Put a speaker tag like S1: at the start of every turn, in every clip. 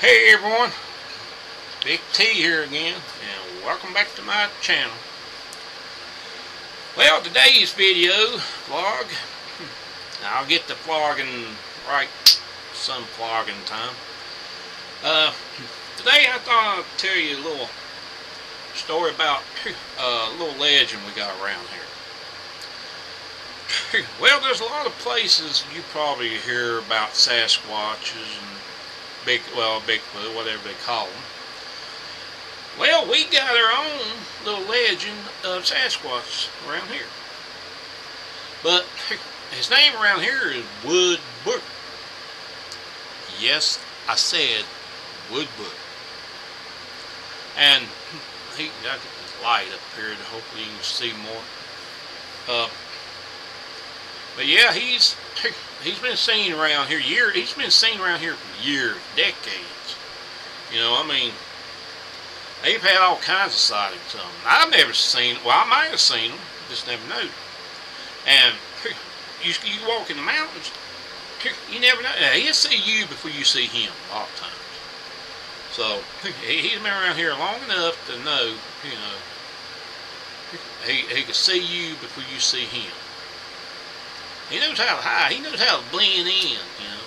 S1: Hey everyone, Big T here again, and welcome back to my channel. Well, today's video, vlog, I'll get the vlogging right some vlogging time. Today I thought I'd tell you a little story about a little legend we got around here. Well, there's a lot of places you probably hear about Sasquatches and Bigfoot, whatever they call them. Well, we got our own little legend of Sasquatch around here. But his name around here is Woodbooger. Yes, I said Woodbooger. And I got this light up here to hopefully you can see more. But yeah, he's been seen around here He's been seen around here for years, decades. You know, I mean, they've had all kinds of sightings of them. I've never seen. Well, I might have seen them, just never knew. And you walk in the mountains, you never know. He'll see you before you see him a lot of times. So he's been around here long enough to know, you know, he can see you before you see him. He knows how to hide. He knows how to blend in, you know.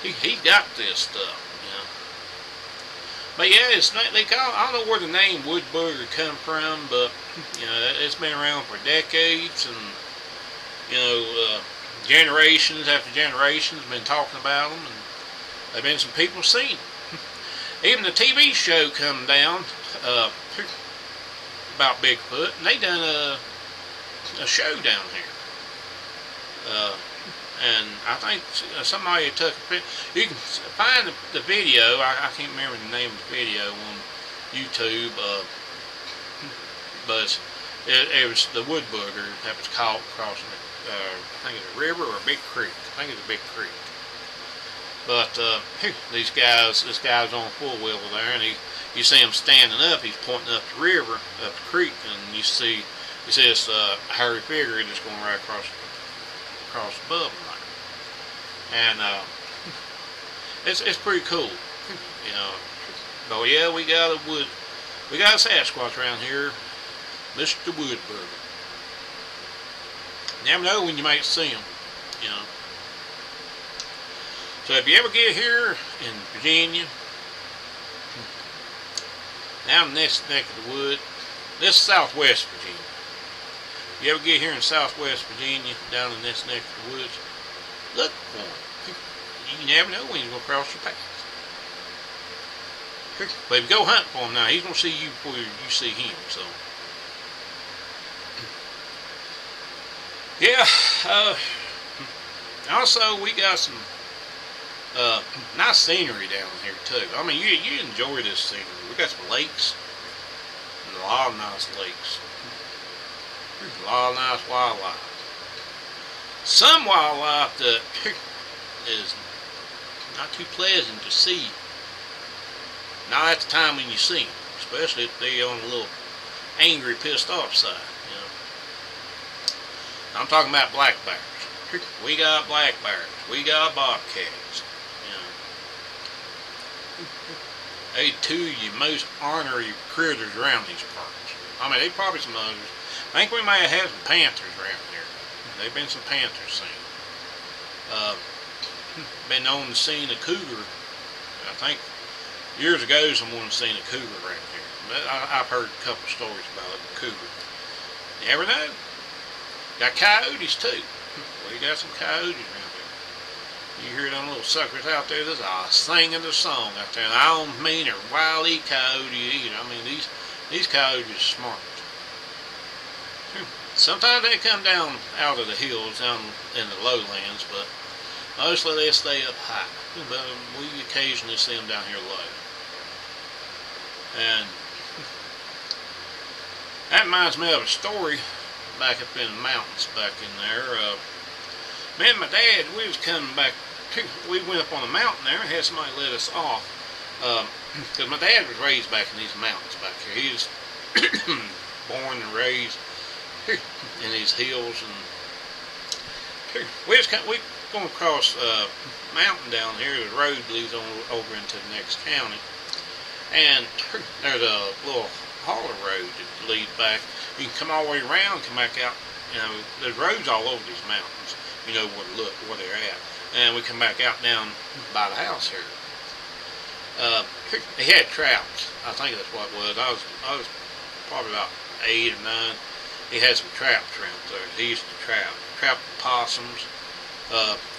S1: He's got this stuff, you know. But yeah, I don't know where the name Woodbooger come from, but you know, it's been around for decades, and you know, generations after generations been talking about them, and there've been some people seen them. Even the TV show come down about Bigfoot, and they done a show down here. And I think somebody took a picture. You can find the video. I can't remember the name of the video on YouTube, but it was the Woodbooger that was caught crossing I think it's a river or a big creek. I think it's a big creek. But this guy's on full wheel there, and you see him standing up. He's pointing up the river, up the creek, and you see this hairy figure just going right across above him there. And it's pretty cool, you know. But yeah, we got a Sasquatch around here, Mr. Woodbooger. Never know when you might see him, you know. So if you ever get here in Virginia, down in this neck of the wood, this is Southwest Virginia. If you ever get here in Southwest Virginia, down in this neck of the woods, look for him. You never know when he's going to cross your path. But if you go hunt for him now, he's going to see you before you see him. So, yeah. Also, we got some nice scenery down here too. I mean, you enjoy this scenery. We got some lakes, and a lot of nice lakes. A lot of nice wildlife. Some wildlife that is not too pleasant to see. Not at the time when you see them, especially if they're on a little angry, pissed off side. You know, I'm talking about black bears. We got black bears. We got bobcats. You know, they two of the most ornery critters around these parts. I mean, they probably some others. I think we may have had some panthers around here. There've been some panthers seen. Been known to see a cougar. I think years ago someone seen a cougar around here. But I've heard a couple stories about a cougar. You never know. Got coyotes too. We got some coyotes around here. You hear them little suckers out there that's singing the song out there. And I don't mean they're wily coyote either. I mean these coyotes are smart. Sometimes they come down out of the hills, down in the lowlands, but mostly they stay up high. But we occasionally see them down here low. And that reminds me of a story back up in the mountains back in there. Me and my dad, we was coming back. We went up on a mountain there and had somebody let us off. Because my dad was raised back in these mountains back here. He was born and raised in these hills, and we going across a mountain down here. The road leads on over into the next county, and there's a little holler road that leads back. You can come all the way around, come back out. You know, there's roads all over these mountains. You know where they're at, and we come back out down by the house here. He had traps. I think that's what it was. I was probably about 8 or 9. He had some traps around there. He used to trap possums,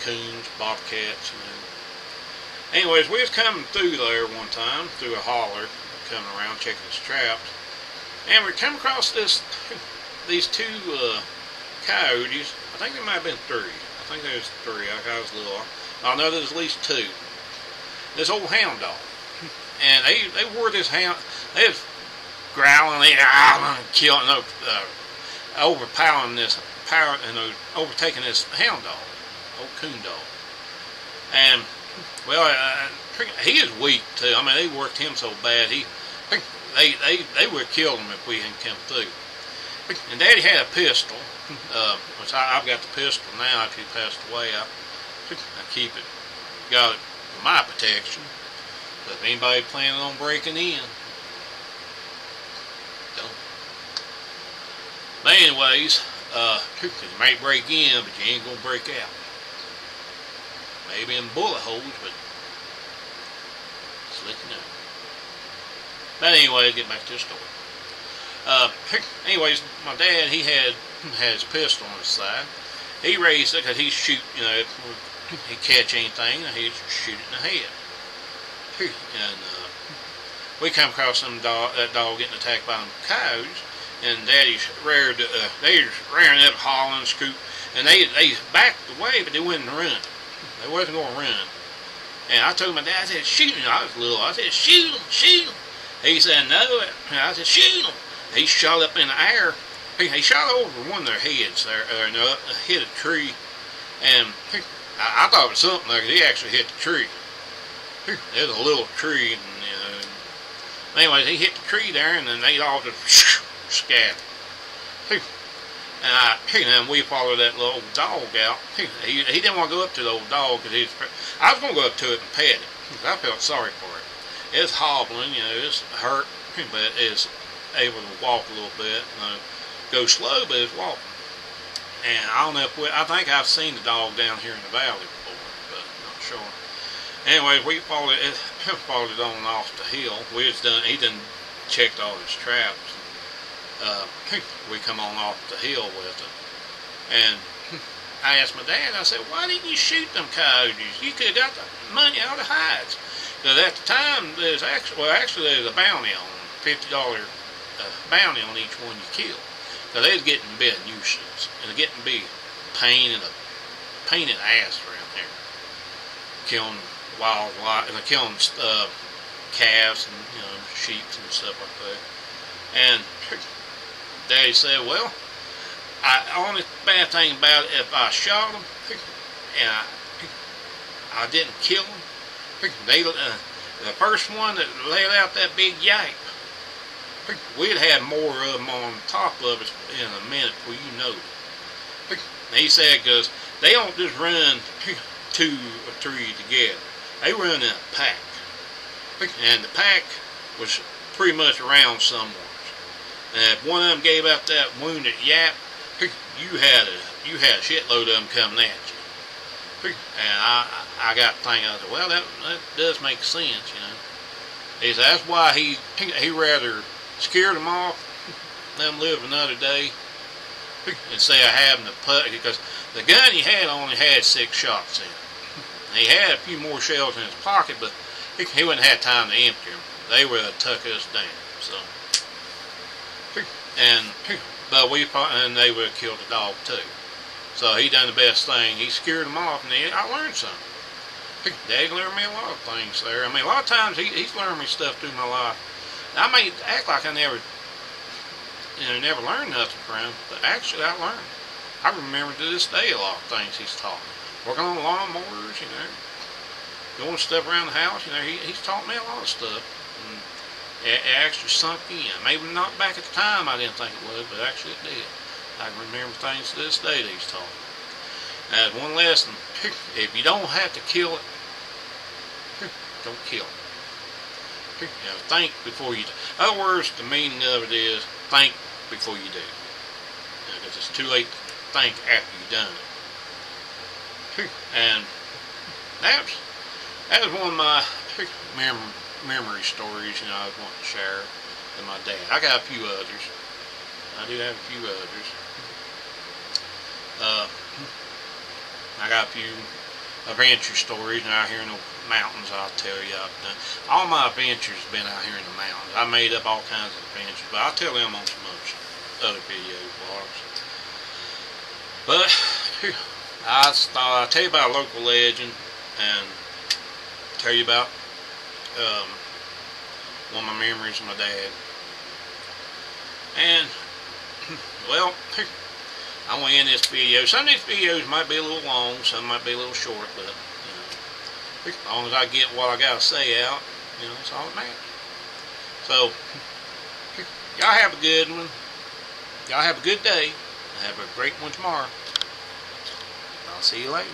S1: coons, bobcats, and anyways, we was coming through there one time through a holler, coming around checking his traps, and we come across these 2 coyotes. I think there might have been 3. I think there was 3. I was a little off. I know there's at least 2. This old hound dog, and they wore this hound. They was growling, killing, overpowering this power, and overtaking this hound dog, old coon dog. And well, he is weak too. I mean, they worked him so bad. They would have killed him if we hadn't come through. And Daddy had a pistol, which I've got the pistol now after he passed away. I keep it, got it for my protection. But if anybody planning on breaking in, don't. But anyways, you might break in, but you ain't gonna break out. Maybe in bullet holes, but just let you know. But anyway, get back to the story. Anyways, my dad, he had his pistol on his side. He raised it because he'd shoot, you know, if he'd catch anything, he'd shoot it in the head. And we come across that dog getting attacked by them coyotes, and Daddy's reared, they was rearing up, hollering, scoop, and they backed away, but they wouldn't run. They wasn't going to run. And I told my dad, I said, shoot him. I was little. I said, shoot him, shoot him. He said, no. I said, shoot him. He shot up in the air. He shot over one of their heads there, and hit a tree. And I thought it was something there, because he actually hit the tree. It was a little tree, and anyways, he hit the tree there, and then they all just scattered. And we followed that little old dog out. He didn't want to go up to the old dog, because I was going to go up to it and pet it, because I felt sorry for it. It's hobbling, it's hurt, but it's able to walk a little bit, go slow, but it's walking. And I don't know I think I've seen the dog down here in the valley before, but I'm not sure. Anyway, we followed it on off the hill. He done checked all his traps. We come on off the hill with it. And I asked my dad, I said, why didn't you shoot them coyotes? You could have got the money out of the hides. Because at the time, there's actually there's a bounty on them, $50 bounty on each one you kill. So they was getting bit nuisance, and they're getting big pain in the ass around here. Killing wildlife, and they're killing calves and sheep and stuff like that. And Daddy said, well, only bad thing about it, if I shot them and I didn't kill them, the first one that laid out that big yipe, we'd have more of them on top of us in a minute before you know it. And he said, because they don't just run 2 or 3 together. They run in a pack. And the pack was pretty much around somewhere. And if one of them gave out that wounded yap, you had a shitload of them coming at you. And I got thinking, I said, well, that does make sense, He said, that's why he rather scared them off, let them live another day, instead of having to put, because the gun he had only had 6 shots in it. And he had a few more shells in his pocket, but he wouldn't have time to empty them. They would have took us down. So, and they would have killed the dog too. So he done the best thing. He scared them off, and I learned something. Dad learned me a lot of things there. I mean, a lot of times he's learned me stuff through my life. I may act like I never learned nothing from him, but actually I learned. I remember to this day a lot of things he's taught me. Working on lawnmowers, doing stuff around the house, he's taught me a lot of stuff. And it actually sunk in. Maybe not back at the time I didn't think it would, but actually it did. I can remember things to this day that he's taught me. That's one lesson. if you don't have to kill it, don't kill it. Think before you do. In other words, the meaning of it is think before you do. Because it's too late to think after you've done it. And that was one of my memory stories, I was wanting to share with my dad. I got a few others. I do have a few others. I got a few adventure stories out here in the mountains. I'll tell you, I've done all my adventures have been out here in the mountains. I made up all kinds of adventures, but I'll tell them on some other video blogs. But I thought I'd tell you about a local legend and tell you about one of my memories of my dad. And well, I'm going to end this video. Some of these videos might be a little long, some might be a little short, but as long as I get what I got to say out, that's all that matters. So, y'all have a good one. Y'all have a good day. Have a great one tomorrow. I'll see you later.